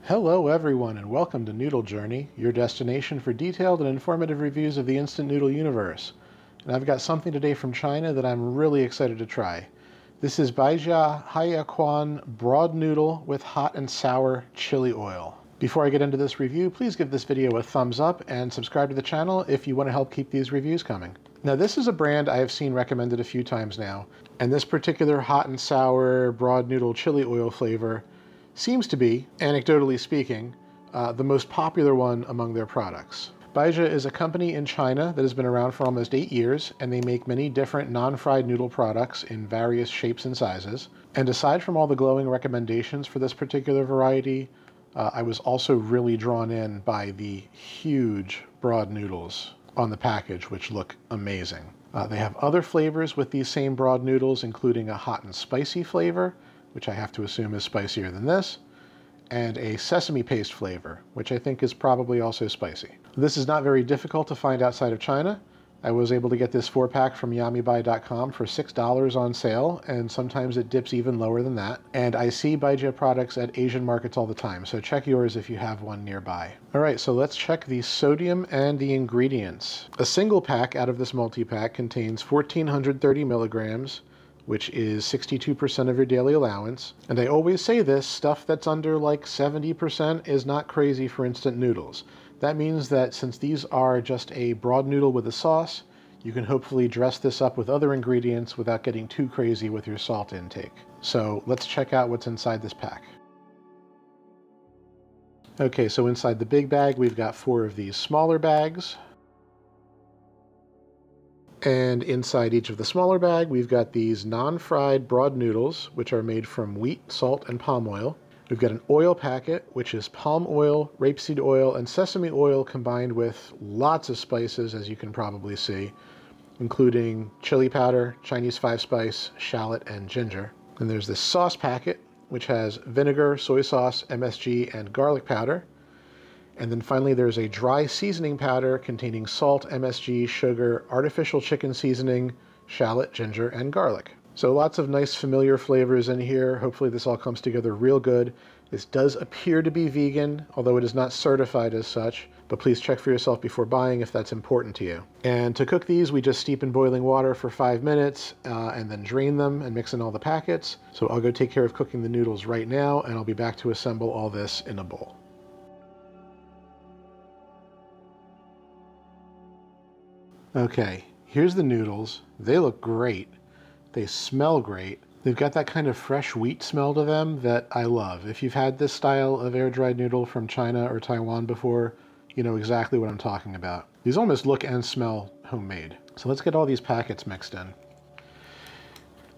Hello everyone and welcome to Noodle Journey, your destination for detailed and informative reviews of the instant noodle universe. And I've got something today from China that I'm really excited to try. This is Baijia Haiyaquan broad noodle with hot and sour chili oil. Before I get into this review, please give this video a thumbs up and subscribe to the channel if you want to help keep these reviews coming. Now this is a brand I have seen recommended a few times now, and this particular hot and sour broad noodle chili oil flavor seems to be, anecdotally speaking, the most popular one among their products. Baijia is a company in China that has been around for almost 8 years, and they make many different non-fried noodle products in various shapes and sizes. And aside from all the glowing recommendations for this particular variety, I was also really drawn in by the huge broad noodles on the package, which look amazing. They have other flavors with these same broad noodles, including a hot and spicy flavor, which I have to assume is spicier than this, and a sesame paste flavor, which I think is probably also spicy. This is not very difficult to find outside of China. I was able to get this 4-pack from yamibuy.com for $6 on sale, and sometimes it dips even lower than that. And I see Baijia products at Asian markets all the time, so check yours if you have one nearby. All right, so let's check the sodium and the ingredients. A single pack out of this multi-pack contains 1,430 milligrams, which is 62% of your daily allowance. And I always say this, stuff that's under like 70% is not crazy for instant noodles. That means that since these are just a broad noodle with a sauce, you can hopefully dress this up with other ingredients without getting too crazy with your salt intake. So let's check out what's inside this pack. Okay, so inside the big bag, we've got 4 of these smaller bags. And inside each of the smaller bag, we've got these non-fried broad noodles, which are made from wheat, salt, and palm oil. We've got an oil packet, which is palm oil, rapeseed oil, and sesame oil combined with lots of spices, as you can probably see, including chili powder, Chinese 5-spice, shallot, and ginger. And there's this sauce packet, which has vinegar, soy sauce, MSG, and garlic powder. And then finally, there's a dry seasoning powder containing salt, MSG, sugar, artificial chicken seasoning, shallot, ginger, and garlic. So lots of nice familiar flavors in here. Hopefully this all comes together real good. This does appear to be vegan, although it is not certified as such, but please check for yourself before buying if that's important to you. And to cook these, we just steep in boiling water for 5 minutes and then drain them and mix in all the packets. So I'll go take care of cooking the noodles right now, and I'll be back to assemble all this in a bowl. Okay, here's the noodles. They look great. They smell great. They've got that kind of fresh wheat smell to them that I love. If you've had this style of air-dried noodle from China or Taiwan before, you know exactly what I'm talking about. These almost look and smell homemade. So let's get all these packets mixed in.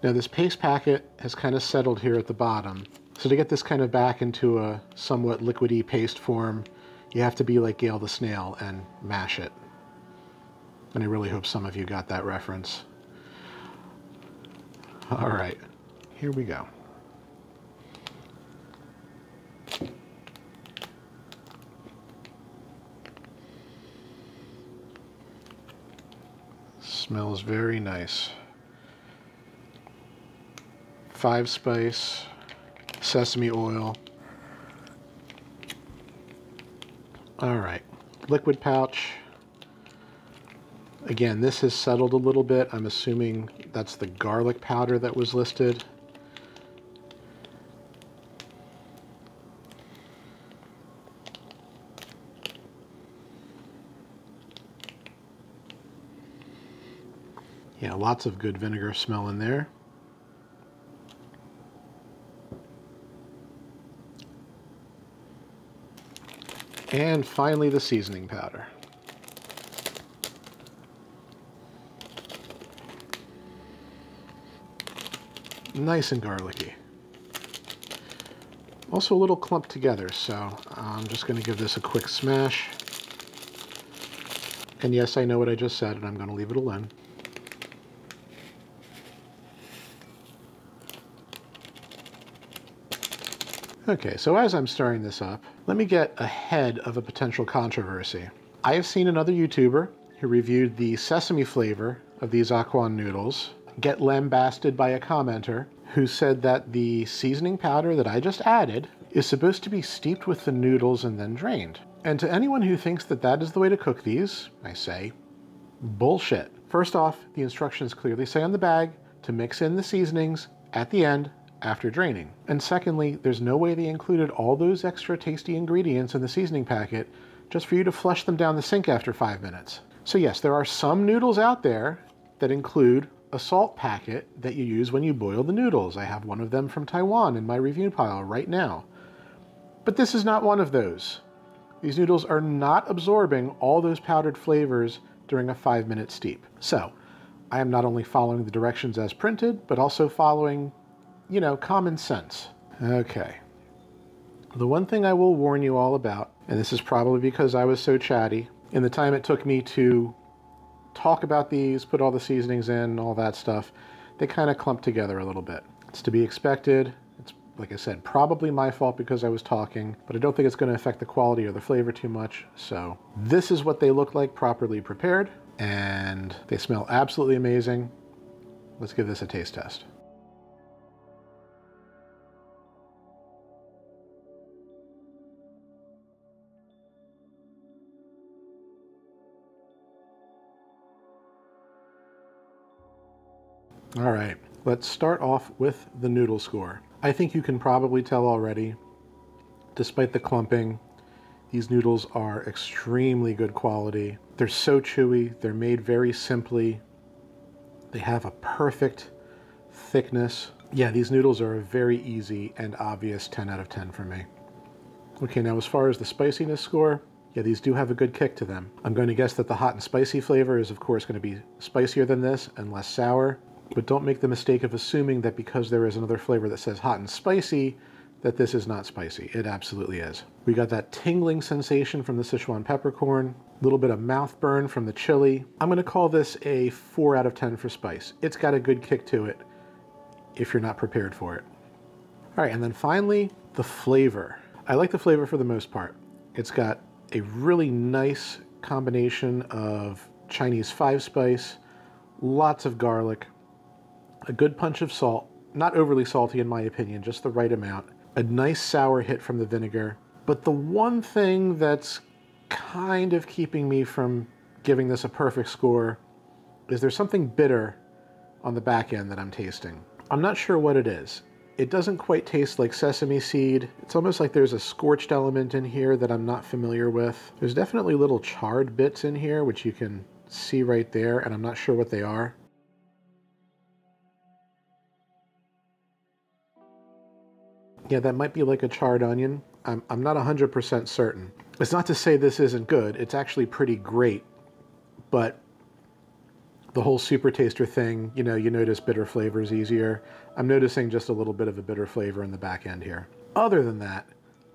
Now this paste packet has kind of settled here at the bottom. So to get this kind of back into a somewhat liquidy paste form, you have to be like Gail the Snail and mash it. And I really hope some of you got that reference. All right, here we go. Smells very nice. 5-spice, sesame oil. All right, liquid pouch. Again, this has settled a little bit. I'm assuming that's the garlic powder that was listed. Yeah, lots of good vinegar smell in there. And finally, the seasoning powder. Nice and garlicky. Also a little clumped together, so I'm just going to give this a quick smash. And yes, I know what I just said, and I'm going to leave it alone. Okay, so as I'm stirring this up, let me get ahead of a potential controversy. I have seen another YouTuber who reviewed the sesame flavor of these Aquan noodles get lambasted by a commenter who said that the seasoning powder that I just added is supposed to be steeped with the noodles and then drained. And to anyone who thinks that that is the way to cook these, I say, bullshit. First off, the instructions clearly say on the bag to mix in the seasonings at the end after draining. And secondly, there's no way they included all those extra tasty ingredients in the seasoning packet just for you to flush them down the sink after 5 minutes. So yes, there are some noodles out there that include a salt packet that you use when you boil the noodles. I have one of them from Taiwan in my review pile right now. But this is not one of those. These noodles are not absorbing all those powdered flavors during a 5-minute steep. So I am not only following the directions as printed, but also following, you know, common sense. Okay. The one thing I will warn you all about, and this is probably because I was so chatty, in the time it took me to talk about these, put all the seasonings in, all that stuff, they kind of clump together a little bit. It's to be expected. It's, like I said, probably my fault because I was talking, but I don't think it's going to affect the quality or the flavor too much. So this is what they look like properly prepared, and they smell absolutely amazing. Let's give this a taste test. All right, let's start off with the noodle score. I think you can probably tell already, despite the clumping, these noodles are extremely good quality. They're so chewy, they're made very simply. They have a perfect thickness. Yeah, these noodles are a very easy and obvious 10 out of 10 for me. Okay, now as far as the spiciness score, yeah, these do have a good kick to them. I'm going to guess that the hot and spicy flavor is of course going to be spicier than this and less sour. But don't make the mistake of assuming that because there is another flavor that says hot and spicy, that this is not spicy. It absolutely is. We got that tingling sensation from the Sichuan peppercorn, a little bit of mouth burn from the chili. I'm gonna call this a 4 out of 10 for spice. It's got a good kick to it if you're not prepared for it. All right, and then finally, the flavor. I like the flavor for the most part. It's got a really nice combination of Chinese 5-spice, lots of garlic, a good punch of salt, not overly salty in my opinion, just the right amount, a nice sour hit from the vinegar. But the one thing that's kind of keeping me from giving this a perfect score is there's something bitter on the back end that I'm tasting. I'm not sure what it is. It doesn't quite taste like sesame seed. It's almost like there's a scorched element in here that I'm not familiar with. There's definitely little charred bits in here, which you can see right there, and I'm not sure what they are. Yeah, that might be like a charred onion. I'm not 100% certain. It's not to say this isn't good. It's actually pretty great. But the whole super taster thing, you know, you notice bitter flavors easier. I'm noticing just a little bit of a bitter flavor in the back end here. Other than that,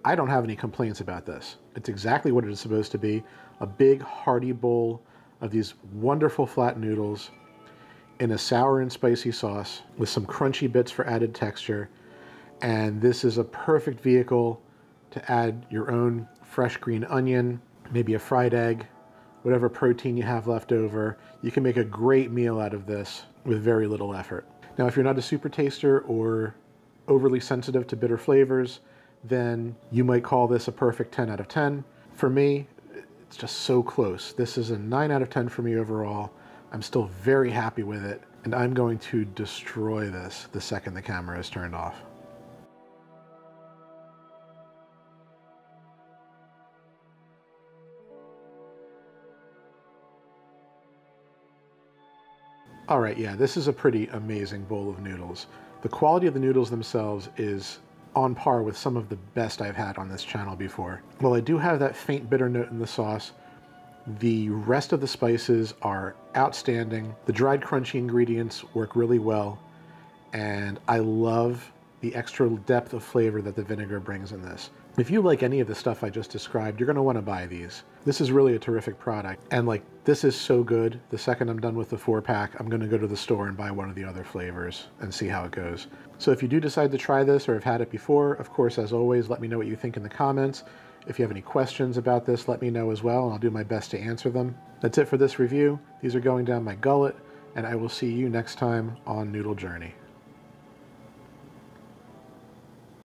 I don't have any complaints about this. It's exactly what it is supposed to be. A big hearty bowl of these wonderful flat noodles in a sour and spicy sauce with some crunchy bits for added texture. And this is a perfect vehicle to add your own fresh green onion, maybe a fried egg, whatever protein you have left over. You can make a great meal out of this with very little effort. Now, if you're not a super taster or overly sensitive to bitter flavors, then you might call this a perfect 10 out of 10. For me, it's just so close. This is a 9 out of 10 for me overall. I'm still very happy with it, and I'm going to destroy this the second the camera is turned off. All right, yeah, this is a pretty amazing bowl of noodles. The quality of the noodles themselves is on par with some of the best I've had on this channel before. While I do have that faint bitter note in the sauce, the rest of the spices are outstanding. The dried crunchy ingredients work really well, and I love the extra depth of flavor that the vinegar brings in this. If you like any of the stuff I just described, you're gonna wanna buy these. This is really a terrific product. And like, this is so good. The second I'm done with the 4-pack, I'm gonna go to the store and buy one of the other flavors and see how it goes. So if you do decide to try this or have had it before, of course, as always, let me know what you think in the comments. If you have any questions about this, let me know as well, and I'll do my best to answer them. That's it for this review. These are going down my gullet, and I will see you next time on Noodle Journey.